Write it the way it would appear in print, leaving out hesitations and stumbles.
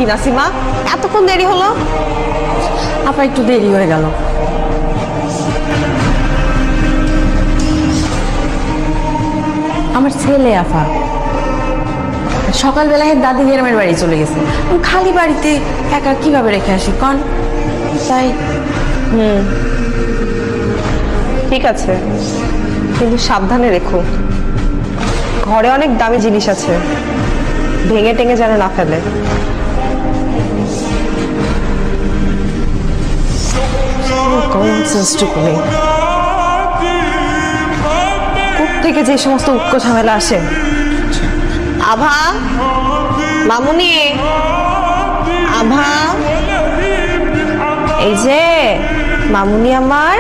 নাসিমা, এতক্ষণ দেরি হলো? আপা একটু দেরি হয়ে গেল। আমার ছেলে আফা সকালবেলায় দাদি গ্রামের বাড়ি চলে গেছে, আমি খালি বাড়িতে একা কিভাবে রেখে আসি কন? তাই ঠিক আছে, কিন্তু সাবধানে রেখো। ঘরে অনেক দামি জিনিস আছে, ভেঙে টেঙে যেন না ফেলে। কমন সেন্সটুকু নেই। কোত্থেকে যে সমস্ত উটকো ঝামেলা আসে। আভা, মামুনি, আভা, এই যে মামুনি আমার।